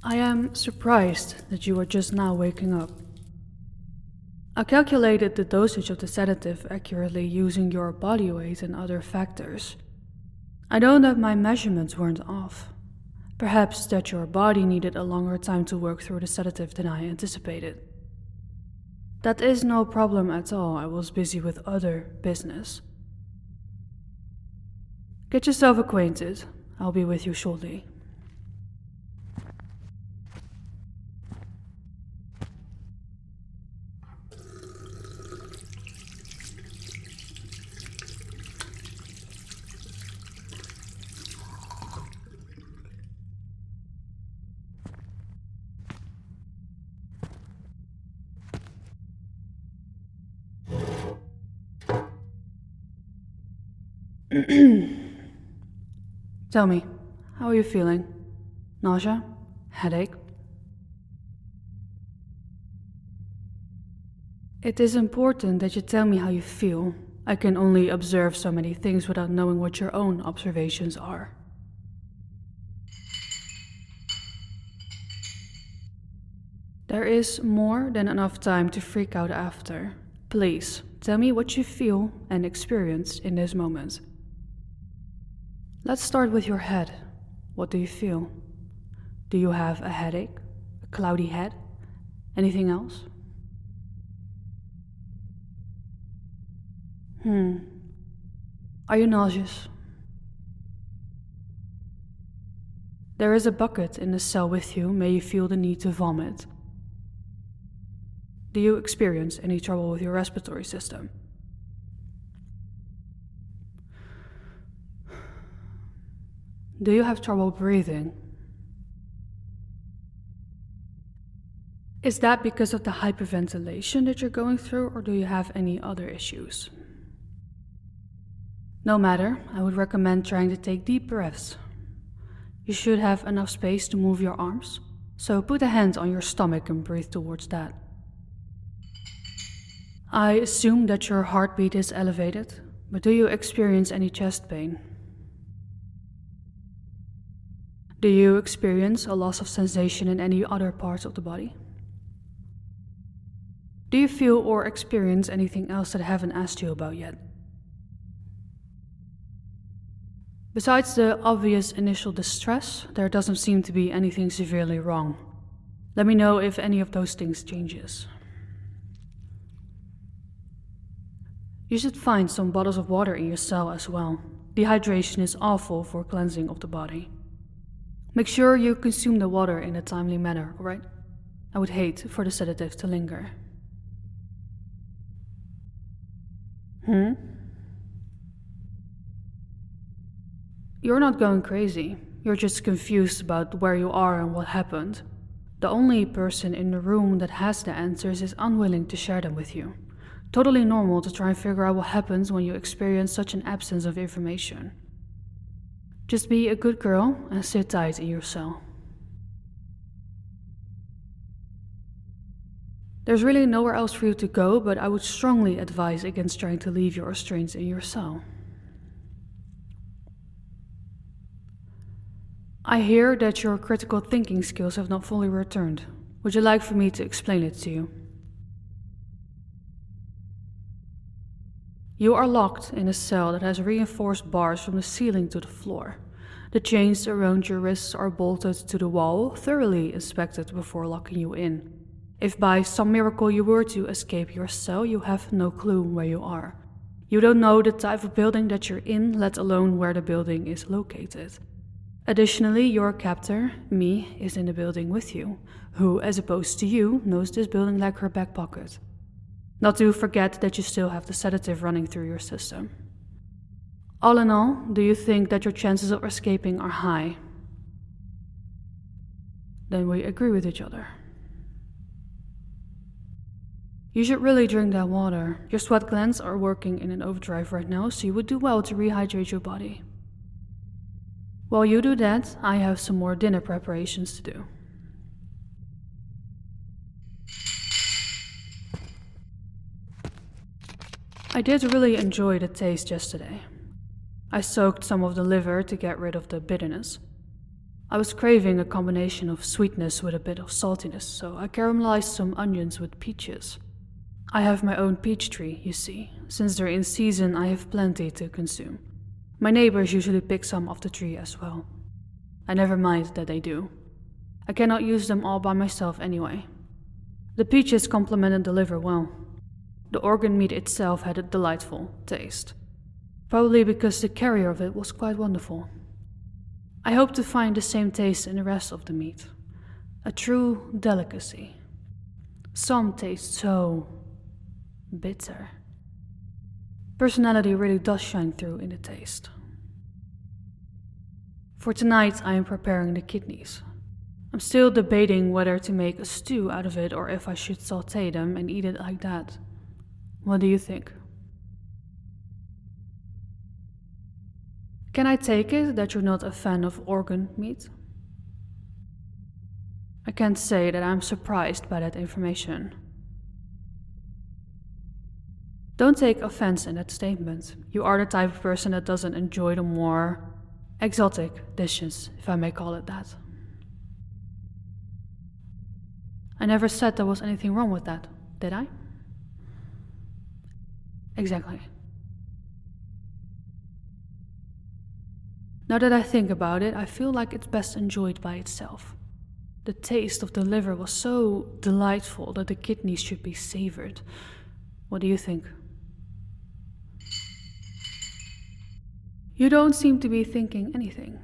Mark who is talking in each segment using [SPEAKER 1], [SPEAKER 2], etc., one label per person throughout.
[SPEAKER 1] I am surprised that you are just now waking up. I calculated the dosage of the sedative accurately using your body weight and other factors. I know that my measurements weren't off. Perhaps that your body needed a longer time to work through the sedative than I anticipated. That is no problem at all, I was busy with other business. Get yourself acquainted, I'll be with you shortly. Tell me, how are you feeling? Nausea? Headache? It is important that you tell me how you feel. I can only observe so many things without knowing what your own observations are. There is more than enough time to freak out after. Please, tell me what you feel and experience in this moment. Let's start with your head. What do you feel? Do you have a headache? A cloudy head? Anything else? Are you nauseous? There is a bucket in the cell with you. May you feel the need to vomit. Do you experience any trouble with your respiratory system? Do you have trouble breathing? Is that because of the hyperventilation that you're going through, or do you have any other issues? No matter, I would recommend trying to take deep breaths. You should have enough space to move your arms, so put a hand on your stomach and breathe towards that. I assume that your heartbeat is elevated, but do you experience any chest pain? Do you experience a loss of sensation in any other parts of the body? Do you feel or experience anything else that I haven't asked you about yet? Besides the obvious initial distress, there doesn't seem to be anything severely wrong. Let me know if any of those things changes. You should find some bottles of water in your cell as well. Dehydration is awful for cleansing of the body. Make sure you consume the water in a timely manner, alright? I would hate for the sedative to linger. You're not going crazy. You're just confused about where you are and what happened. The only person in the room that has the answers is unwilling to share them with you. Totally normal to try and figure out what happens when you experience such an absence of information. Just be a good girl and sit tight in your cell. There's really nowhere else for you to go, but I would strongly advise against trying to leave your restraints in your cell. I hear that your critical thinking skills have not fully returned. Would you like for me to explain it to you? You are locked in a cell that has reinforced bars from the ceiling to the floor. The chains around your wrists are bolted to the wall, thoroughly inspected before locking you in. If by some miracle you were to escape your cell, you have no clue where you are. You don't know the type of building that you're in, let alone where the building is located. Additionally, your captor, me, is in the building with you, who, as opposed to you, knows this building like her back pocket. Not to forget that you still have the sedative running through your system. All in all, do you think that your chances of escaping are high? Then we agree with each other. You should really drink that water. Your sweat glands are working in an overdrive right now, so you would do well to rehydrate your body. While you do that, I have some more dinner preparations to do. I did really enjoy the taste yesterday. I soaked some of the liver to get rid of the bitterness. I was craving a combination of sweetness with a bit of saltiness, so I caramelized some onions with peaches. I have my own peach tree, you see. Since they're in season, I have plenty to consume. My neighbors usually pick some off the tree as well. I never mind that they do. I cannot use them all by myself anyway. The peaches complemented the liver well. The organ meat itself had a delightful taste. Probably because the carrier of it was quite wonderful. I hope to find the same taste in the rest of the meat. A true delicacy. Some taste so bitter. Personality really does shine through in the taste. For tonight, I am preparing the kidneys. I'm still debating whether to make a stew out of it or if I should saute them and eat it like that. What do you think? Can I take it that you're not a fan of organ meat? I can't say that I'm surprised by that information. Don't take offense in that statement. You are the type of person that doesn't enjoy the more exotic dishes, if I may call it that. I never said there was anything wrong with that, did I? Exactly. Now that I think about it, I feel like it's best enjoyed by itself. The taste of the liver was so delightful that the kidneys should be savored. What do you think? You don't seem to be thinking anything.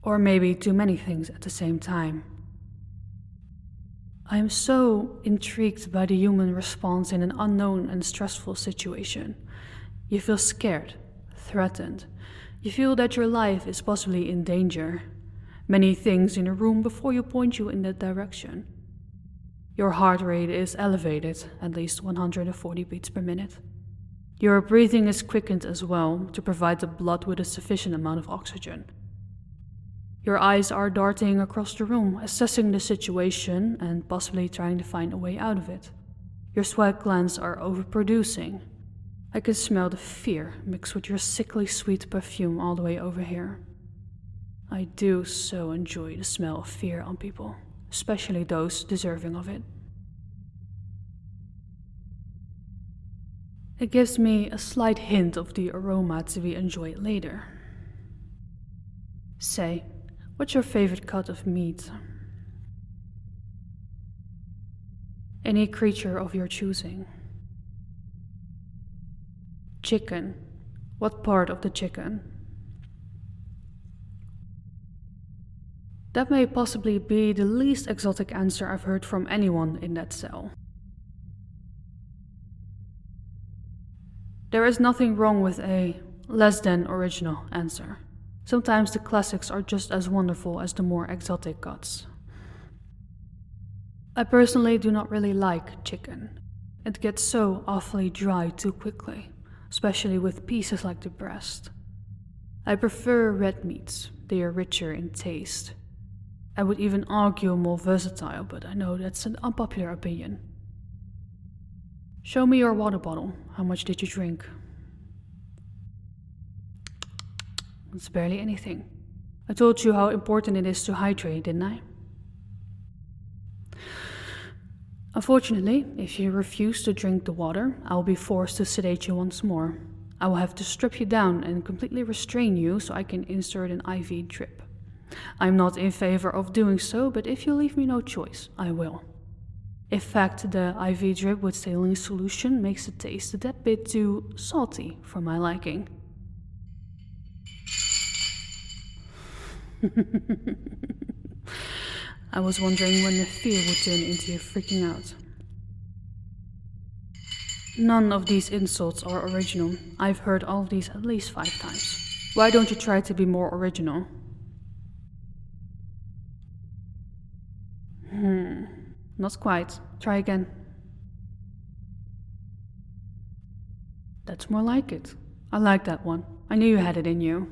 [SPEAKER 1] Or maybe too many things at the same time. I am so intrigued by the human response in an unknown and stressful situation. You feel scared, threatened. You feel that your life is possibly in danger. Many things in a room before you point you in that direction. Your heart rate is elevated, at least 140 beats per minute. Your breathing is quickened as well to provide the blood with a sufficient amount of oxygen. Your eyes are darting across the room, assessing the situation and possibly trying to find a way out of it. Your sweat glands are overproducing. I can smell the fear mixed with your sickly sweet perfume all the way over here. I do so enjoy the smell of fear on people, especially those deserving of it. It gives me a slight hint of the aroma to be enjoyed later. Say, what's your favorite cut of meat? Any creature of your choosing. Chicken. What part of the chicken? That may possibly be the least exotic answer I've heard from anyone in that cell. There is nothing wrong with a less than original answer. Sometimes the classics are just as wonderful as the more exotic cuts. I personally do not really like chicken. It gets so awfully dry too quickly, especially with pieces like the breast. I prefer red meats. They are richer in taste. I would even argue more versatile, but I know that's an unpopular opinion. Show me your water bottle. How much did you drink? It's barely anything. I told you how important it is to hydrate, didn't I? Unfortunately, if you refuse to drink the water, I will be forced to sedate you once more. I will have to strip you down and completely restrain you so I can insert an IV drip. I'm not in favor of doing so, but if you leave me no choice, I will. In fact, the IV drip with saline solution makes the taste that bit too salty for my liking. I was wondering when the fear would turn into you freaking out. None of these insults are original. I've heard all of these at least 5 times. Why don't you try to be more original? Not quite. Try again. That's more like it. I like that one. I knew you had it in you.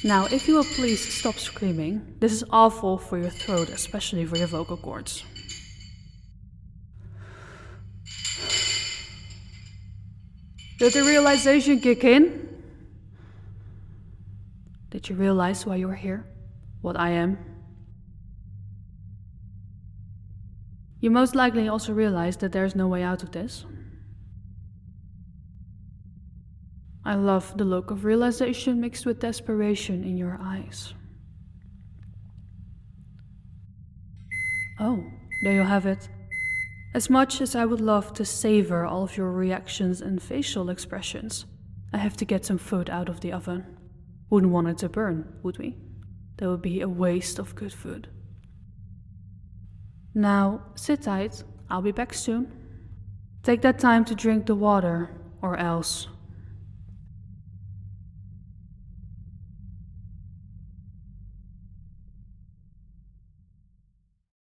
[SPEAKER 1] Now, if you will please stop screaming. This is awful for your throat, especially for your vocal cords. Did the realization kick in? Did you realize why you're here? What I am? You most likely also realize that there's no way out of this. I love the look of realization mixed with desperation in your eyes. Oh, there you have it. As much as I would love to savor all of your reactions and facial expressions, I have to get some food out of the oven. Wouldn't want it to burn, would we? That would be a waste of good food. Now, sit tight, I'll be back soon. Take that time to drink the water, or else